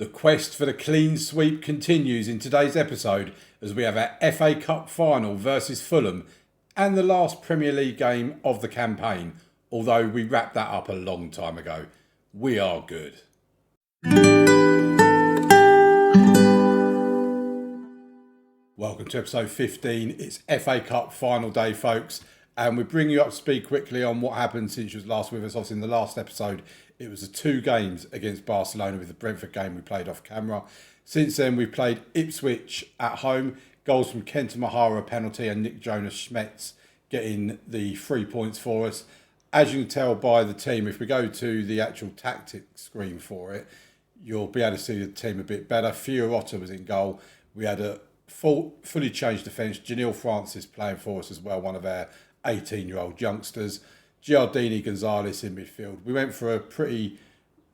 The quest for the clean sweep continues in today's episode as we have our FA Cup final versus Fulham and the last Premier League game of the campaign, although we wrapped that up a long time ago. We are good. Welcome to episode 15. It's FA Cup final day, folks, and we bring you up to speed quickly on what happened since you was last with us. Obviously, in the last episode, it was the two games against Barcelona, with the Brentford game we played off camera. Since then, we've played Ipswich at home, goals from Kenta Mahara, penalty, and Nick Jonas-Schmetz getting the 3 points for us. As you can tell by the team, if we go to the actual tactics screen for it, you'll be able to see the team a bit better. Fiorota was in goal. We had a fully changed defence. Janelle Francis playing for us as well, one of our 18-year-old youngsters. Giardini Gonzalez in midfield. We went for a pretty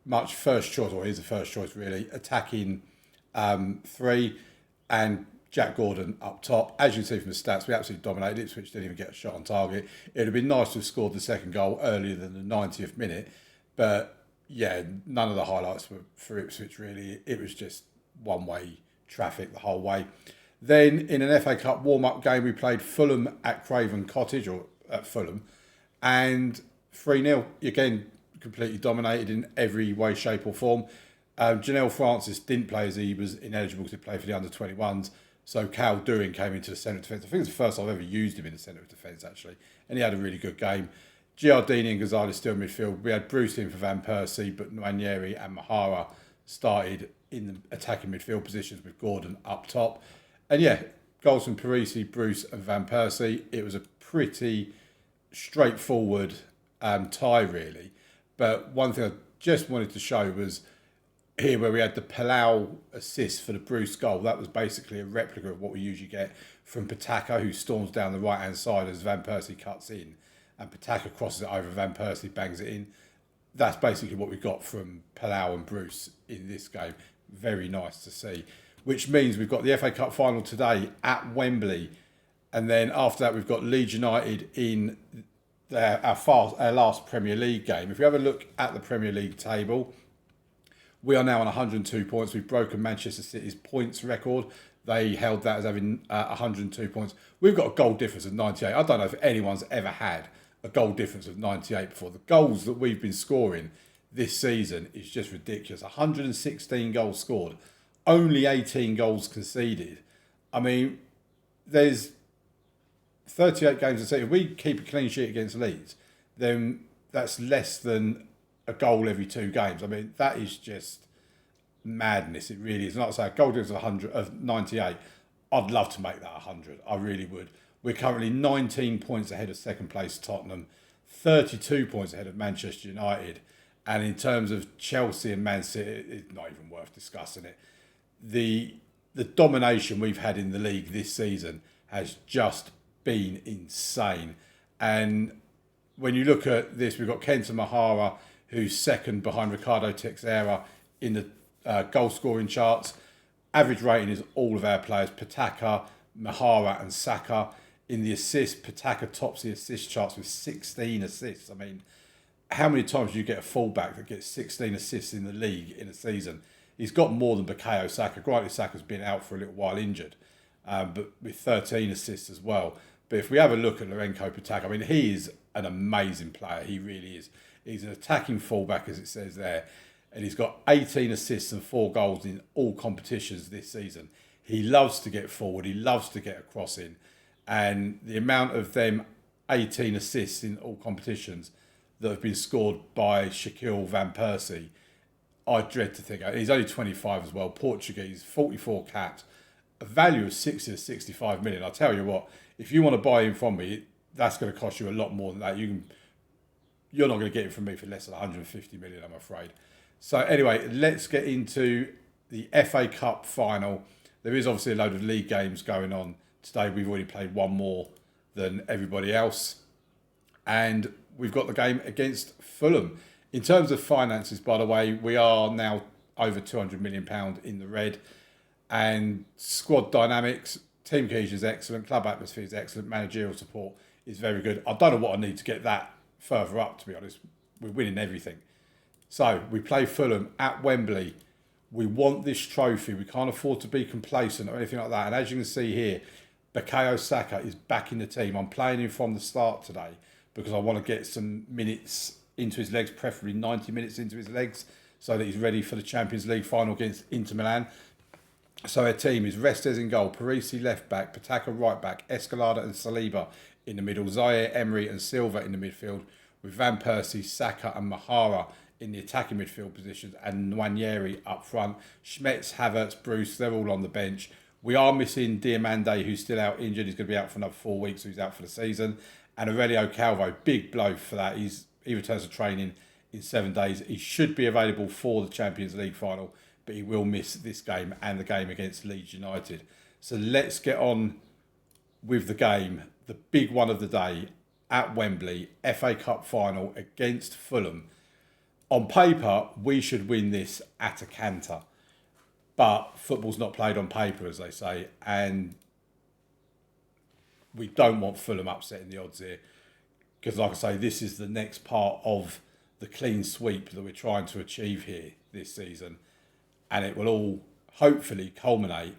much first choice, or he's the first choice really, attacking three, and Jack Gordon up top. As you can see from the stats, we absolutely dominated. Ipswich didn't even get a shot on target. It would have been nice to have scored the second goal earlier than the 90th minute, but yeah, none of the highlights were for Ipswich really. It was just one-way traffic the whole way. Then in an FA Cup warm-up game, we played Fulham at Craven Cottage, or at Fulham, and 3-0. Again, completely dominated in every way, shape or form. Janelle Francis didn't play as he was ineligible to play for the under-21s, so Cal Doohan came into the centre of defence. I think it's the first I've ever used him in the centre of defence, actually, and he had a really good game. Giardini and Gonzalez still in midfield. We had Bruce in for Van Persie, but Nwaneri and Mahara started in the attacking midfield positions with Gordon up top. And yeah, goals from Parisi, Bruce and Van Persie. It was a pretty straightforward tie, really. But one thing I just wanted to show was here where we had the Palau assist for the Bruce goal. That was basically a replica of what we usually get from Pataka, who storms down the right-hand side as Van Persie cuts in. And Pataka crosses it over, Van Persie bangs it in. That's basically what we got from Palau and Bruce in this game. Very nice to see. Which means we've got the FA Cup final today at Wembley. And then after that, we've got Leeds United in our last Premier League game. If we have a look at the Premier League table, we are now on 102 points. We've broken Manchester City's points record. They held that as having 102 points. We've got a goal difference of 98. I don't know if anyone's ever had a goal difference of 98 before. The goals that we've been scoring this season is just ridiculous. 116 goals scored. Only 18 goals conceded. I mean, there's 38 games a season. If we keep a clean sheet against Leeds, then that's less than a goal every two games. I mean, that is just madness. It really is. Not to say a goal difference of 98. I'd love to make that 100. I really would. We're currently 19 points ahead of second place Tottenham, 32 points ahead of Manchester United. And in terms of Chelsea and Man City, it's not even worth discussing it. The domination we've had in the league this season has just been insane. And when you look at this, we've got Kenta Mahara, who's second behind Ricardo Texeira in the goal scoring charts. Average rating is all of our players, Pataka, Mahara and Saka. In the assists, Pataka tops the assist charts with 16 assists. I mean, how many times do you get a fullback that gets 16 assists in the league in a season? He's got more than Bukayo Saka. Granted, Saka's been out for a little while injured, but with 13 assists as well. But if we have a look at Lorenko Pataka, I mean, he is an amazing player. He really is. He's an attacking fullback, as it says there. And he's got 18 assists and 4 goals in all competitions this season. He loves to get forward. He loves to get a cross in. And the amount of them 18 assists in all competitions that have been scored by Shaquille Van Persie, I dread to think. He's only 25 as well. Portuguese, 44 caps, a value of 60 to 65 million. I'll tell you what, if you want to buy him from me, that's going to cost you a lot more than that. You're not going to get him from me for less than 150 million, I'm afraid. So anyway, let's get into the FA Cup final. There is obviously a load of league games going on today. We've already played one more than everybody else. And we've got the game against Fulham. In terms of finances, by the way, we are now over £200 million in the red. And squad dynamics, team cohesion is excellent, club atmosphere is excellent, managerial support is very good. I don't know what I need to get that further up, to be honest. We're winning everything. So we play Fulham at Wembley. We want this trophy. We can't afford to be complacent or anything like that. And as you can see here, Bukayo Saka is back in the team. I'm playing him from the start today because I want to get some minutes into his legs, preferably 90 minutes into his legs, so that he's ready for the Champions League final against Inter Milan. So our team is Restes in goal, Parisi left back, Pataka right back, Escalada and Saliba in the middle, Zaire, Emery and Silva in the midfield, with Van Persie, Saka and Mahara in the attacking midfield positions, and Nwaneri up front. Schmetz, Havertz, Bruce, they're all on the bench. We are missing Diamande, who's still out injured. He's going to be out for another 4 weeks, so he's out for the season. And Aurelio Calvo, big blow for that. He returns to training in 7 days. He should be available for the Champions League final, but he will miss this game and the game against Leeds United. So let's get on with the game, the big one of the day at Wembley, FA Cup final against Fulham. On paper, we should win this at a canter. But football's not played on paper, as they say. And we don't want Fulham upsetting the odds here. Because, like I say, this is the next part of the clean sweep that we're trying to achieve here this season. And it will all hopefully culminate.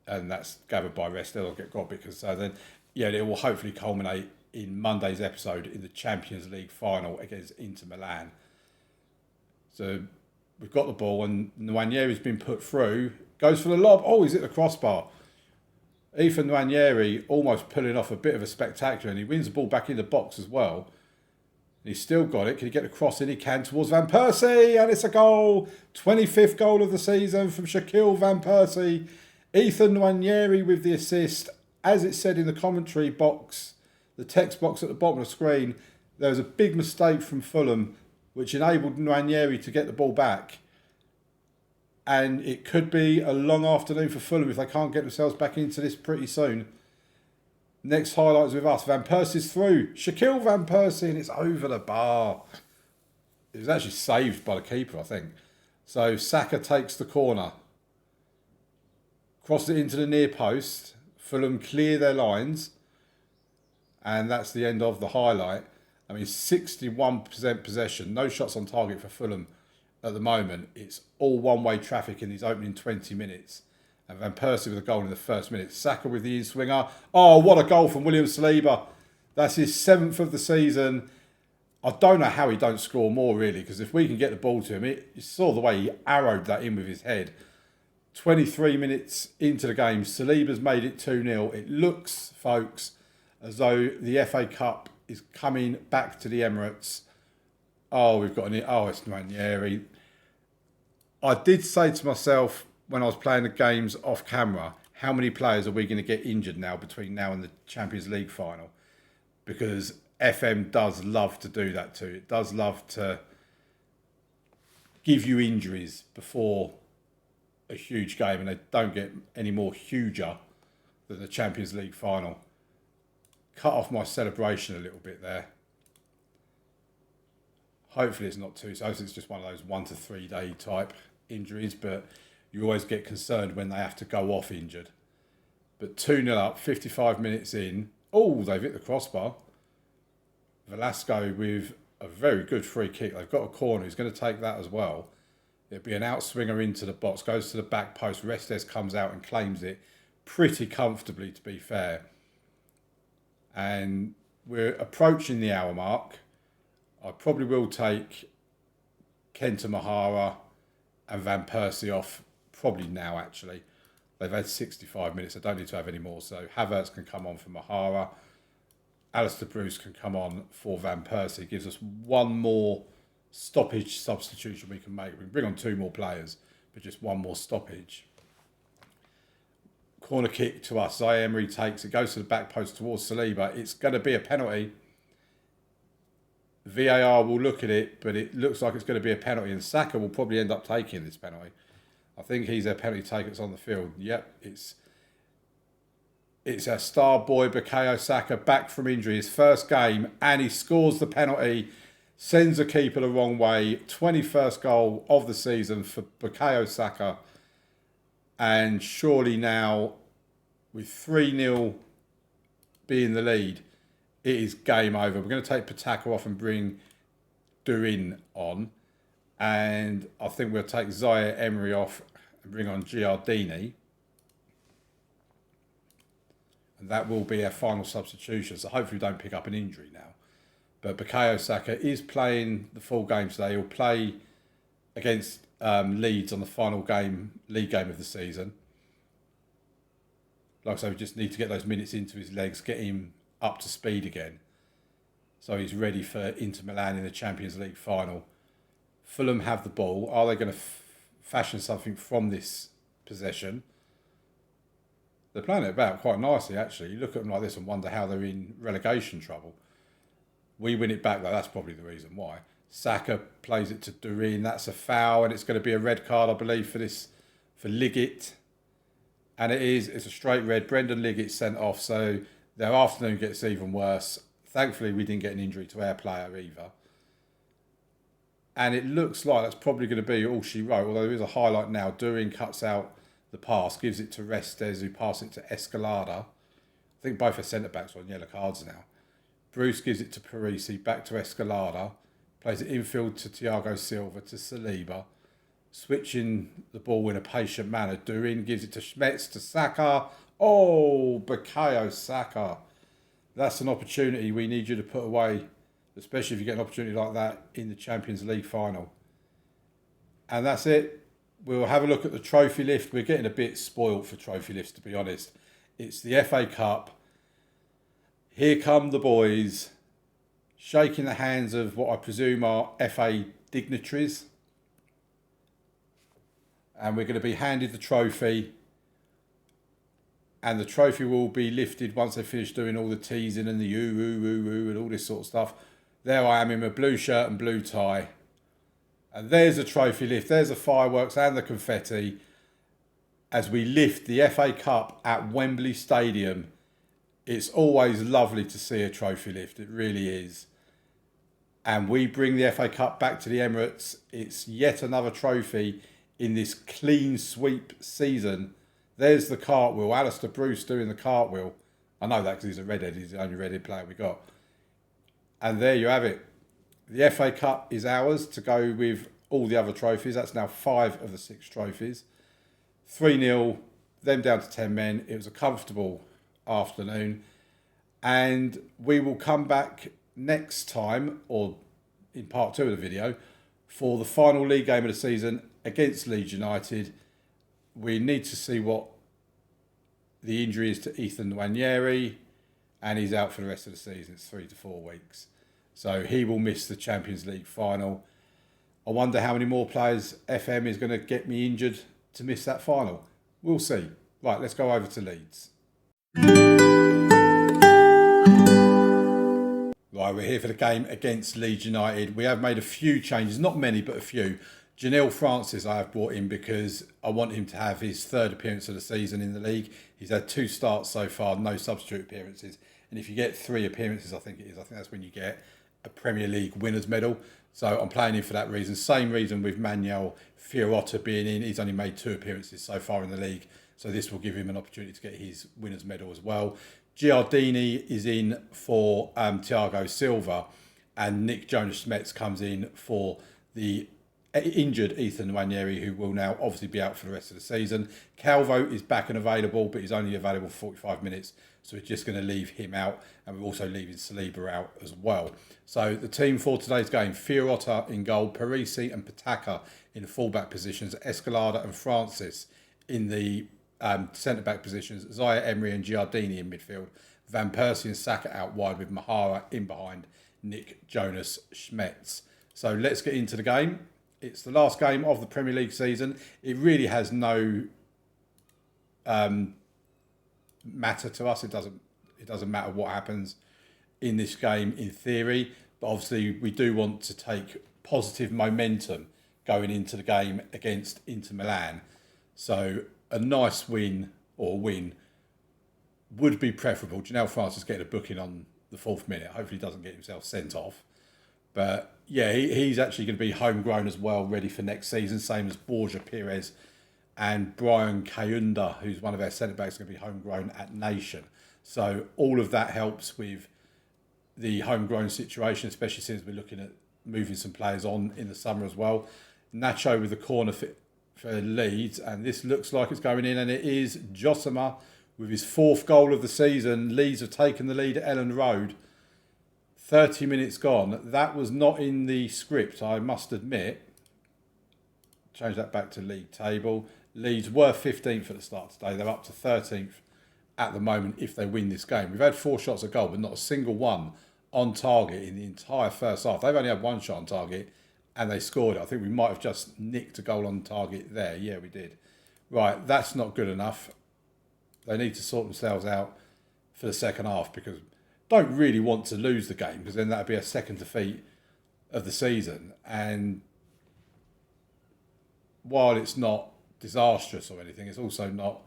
And that's gathered by Restel. I'll get got because then, yeah, it will hopefully culminate in Monday's episode in the Champions League final against Inter Milan. So we've got the ball and Nwaneri's been put through. Goes for the lob. Oh, he's hit the crossbar. Ethan Nwaneri almost pulling off a bit of a spectacular, and he wins the ball back in the box as well. And he's still got it. Can he get the cross in? He can towards Van Persie, and it's a goal. 25th goal of the season from Shaquille Van Persie. Ethan Nwaneri with the assist. As it said in the commentary box, the text box at the bottom of the screen, there was a big mistake from Fulham which enabled Nwaneri to get the ball back. And it could be a long afternoon for Fulham if they can't get themselves back into this pretty soon. Next highlights with us. Van Persie's through. Shaquille Van Persie, and it's over the bar. It was actually saved by the keeper, I think. So Saka takes the corner. Crosses it into the near post. Fulham clear their lines. And that's the end of the highlight. I mean, 61% possession. No shots on target for Fulham at the moment. It's all one-way traffic in these opening 20 minutes. And Van Persie with a goal in the first minute. Saka with the in-swinger. Oh, what a goal from William Saliba. That's his 7th of the season. I don't know how he don't score more, really, because if we can get the ball to him, you saw the way he arrowed that in with his head. 23 minutes into the game, Saliba's made it 2-0. It looks, folks, as though the FA Cup is coming back to the Emirates. Oh, we've got it's Nwaneri. I did say to myself when I was playing the games off camera, how many players are we going to get injured now between now and the Champions League final? Because FM does love to do that too. It does love to give you injuries before a huge game, and they don't get any more huger than the Champions League final. Cut off my celebration a little bit there. Hopefully it's not too so. It's just one of those 1 to 3 day type injuries, but you always get concerned when they have to go off injured. But 2-0 up, 55 minutes in. Oh, they've hit the crossbar. Velasco with a very good free kick. They've got a corner. He's going to take that as well. It'll be an outswinger into the box, goes to the back post. Restes comes out and claims it pretty comfortably, to be fair. And we're approaching the hour mark. I probably will take Kenta Mahara and Van Persie off probably now, actually. They've had 65 minutes. I don't need to have any more. So Havertz can come on for Mahara. Alistair Bruce can come on for Van Persie. Gives us one more stoppage substitution we can make. We can bring on 2 more players, but just one more stoppage. Corner kick to us. Zaire Emery takes it, goes to the back post towards Saliba. It's going to be a penalty. VAR will look at it, but it looks like it's going to be a penalty, and Saka will probably end up taking this penalty. I think he's a penalty taker that's on the field. Yep, it's our star boy Bukayo Saka back from injury, his first game, and he scores the penalty, sends the keeper the wrong way. 21st goal of the season for Bukayo Saka, and surely now, with 3-0 being the lead, it is game over. We're going to take Pataka off and bring Durin on. And I think we'll take Zaire-Emery off and bring on Giardini. And that will be our final substitution. So hopefully we don't pick up an injury now. But Bukayo Saka is playing the full game today. He'll play against Leeds on the final league game of the season. Like I say, we just need to get those minutes into his legs, get him up to speed again. So he's ready for Inter Milan in the Champions League final. Fulham have the ball. Are they going to fashion something from this possession? They're playing it about quite nicely, actually. You look at them like this and wonder how they're in relegation trouble. We win it back, though. That's probably the reason why. Saka plays it to Durin. That's a foul, and it's going to be a red card, I believe, for Liggett. And it's a straight red. Brendan Liggett sent off, so their afternoon gets even worse. Thankfully, we didn't get an injury to our player either. And it looks like that's probably going to be all she wrote, although there is a highlight now. Durin cuts out the pass, gives it to Restes, who passes it to Escalada. I think both are centre-backs on yellow cards now. Bruce gives it to Parisi, back to Escalada. Plays it infield to Thiago Silva, to Saliba. Switching the ball in a patient manner. Durin gives it to Schmetz, to Saka. Oh, Bukayo Saka. That's an opportunity we need you to put away, especially if you get an opportunity like that in the Champions League final. And that's it. We'll have a look at the trophy lift. We're getting a bit spoiled for trophy lifts, to be honest. It's the FA Cup. Here come the boys, shaking the hands of what I presume are FA dignitaries. And we're going to be handed the trophy. And the trophy will be lifted once they finish doing all the teasing and the ooh, and all this sort of stuff. There I am in my blue shirt and blue tie. And there's the trophy lift. There's the fireworks and the confetti as we lift the FA Cup at Wembley Stadium. It's always lovely to see a trophy lift. It really is. And we bring the FA Cup back to the Emirates. It's yet another trophy in this clean sweep season. There's the cartwheel. Alistair Bruce doing the cartwheel. I know that because he's a redhead. He's the only redhead player we got. And there you have it. The FA Cup is ours to go with all the other trophies. That's now 5 of the 6 trophies. 3-0, them down to 10 men. It was a comfortable afternoon. And we will come back next time, or in part 2 of the video, for the final league game of the season against Leeds United. We need to see what the injury is to Ethan Nwaneri, and he's out for the rest of the season. It's 3 to 4 weeks. So he will miss the Champions League final. I wonder how many more players FM is going to get me injured to miss that final. We'll see. Right, let's go over to Leeds. Right, we're here for the game against Leeds United. We have made a few changes, not many, but a few. Janelle Francis I have brought in because I want him to have his 3rd appearance of the season in the league. He's had 2 starts so far, no substitute appearances. And if you get 3 appearances, I think that's when you get a Premier League winners medal. So I'm playing him for that reason. Same reason with Manuel Fiorota being in. He's only made 2 appearances so far in the league. So this will give him an opportunity to get his winners medal as well. Giardini is in for Thiago Silva. And Nick Jonas-Schmetz comes in for the injured Ethan Nwaneri, who will now obviously be out for the rest of the season. Calvo is back and available, but he's only available for 45 minutes. So we're just going to leave him out, and we're also leaving Saliba out as well. So the team for today's game: Fiorota in goal, Parisi and Pataka in the fullback positions, Escalada and Francis in the centre-back positions, Zaire-Emery and Giardini in midfield, Van Persie and Saka out wide with Mahara in behind Nick Jonas-Schmetz. So let's get into the game. It's the last game of the Premier League season. It really has no matter to us. It doesn't matter what happens in this game in theory, but obviously we do want to take positive momentum going into the game against Inter Milan. So a nice win would be preferable. Janelle Francis getting a booking on the 4th minute. Hopefully he doesn't get himself sent off. But yeah, he's actually going to be homegrown as well, ready for next season, same as Borja Perez and Brian Kayunda, who's one of our centre-backs, going to be homegrown at Nation. So all of that helps with the homegrown situation, especially since we're looking at moving some players on in the summer as well. Nacho with the corner for Leeds, and this looks like it's going in, and it is. JOURNEYMAN with his 4th goal of the season. Leeds have taken the lead at Ellen Road. 30 minutes gone. That was not in the script, I must admit. Change that back to league table. Leeds were 15th at the start today. They're up to 13th at the moment if they win this game. We've had 4 shots at goal, but not a single one on target in the entire first half. They've only had 1 shot on target, and they scored it. I think we might have just nicked a goal on target there. Yeah, we did. Right, that's not good enough. They need to sort themselves out for the second half, because don't really want to lose the game, because then that would be a second defeat of the season. And while it's not disastrous or anything, it's also not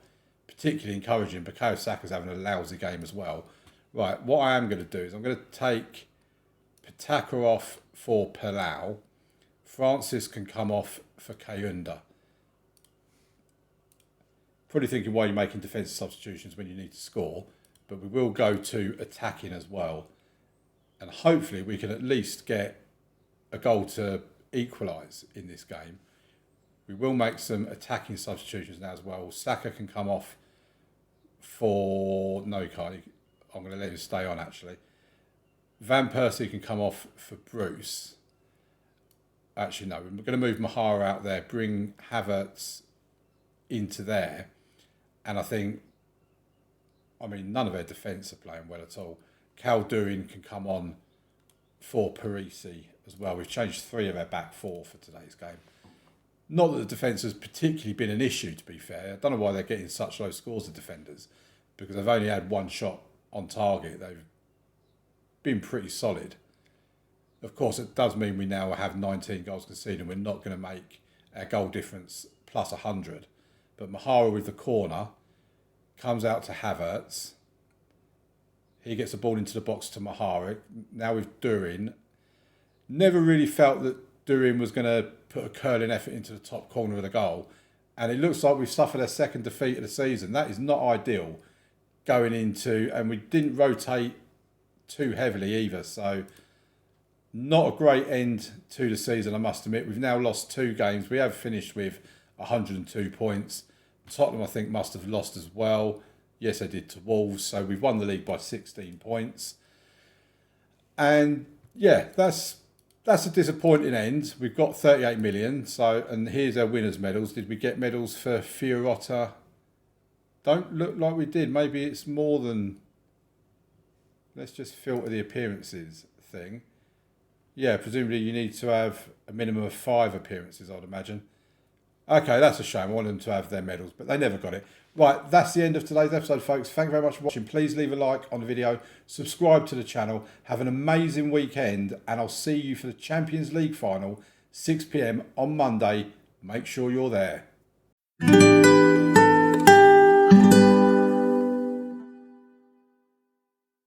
particularly encouraging. Bukayo Saka's having a lousy game as well. Right, what I am going to do is I'm going to take Pataka off for Palau. Francis can come off for Kayunda. Probably thinking why you're making defensive substitutions when you need to score, but we will go to attacking as well. And hopefully we can at least get a goal to equalise in this game. We will make some attacking substitutions now as well. Saka can come off for... No, he can't. I'm going to let him stay on, actually. Van Persie can come off for Bruce. Actually, no. We're going to move Mahara out there, bring Havertz into there. And I think... I mean, none of their defence are playing well at all. Calduin can come on for Parisi as well. We've changed 3 of our back 4 for today's game. Not that the defence has particularly been an issue, to be fair. I don't know why they're getting such low scores of defenders, because they've only had 1 shot on target. They've been pretty solid. Of course, it does mean we now have 19 goals conceded, and we're not going to make our goal difference plus 100. But Mahara with the corner comes out to Havertz. He gets the ball into the box to Mahara. Now with Durin. Never really felt that Durin was going to put a curling effort into the top corner of the goal. And it looks like we've suffered our 2nd defeat of the season. That is not ideal going into... And we didn't rotate too heavily either. So not a great end to the season, I must admit. We've now lost 2 games. We have finished with 102 points. Tottenham, I think, must have lost as well. Yes, they did to Wolves. So we've won the league by 16 points. And yeah, that's a disappointing end. We've got 38 million. So, and here's our winners' medals. Did we get medals for Fiorota? Don't look like we did. Maybe it's more than... Let's just filter the appearances thing. Yeah, presumably you need to have a minimum of 5 appearances, I'd imagine. Okay, that's a shame. I wanted them to have their medals, but they never got it. Right, that's the end of today's episode, folks. Thank you very much for watching. Please leave a like on the video. Subscribe to the channel. Have an amazing weekend, and I'll see you for the Champions League final, 6 p.m. on Monday. Make sure you're there.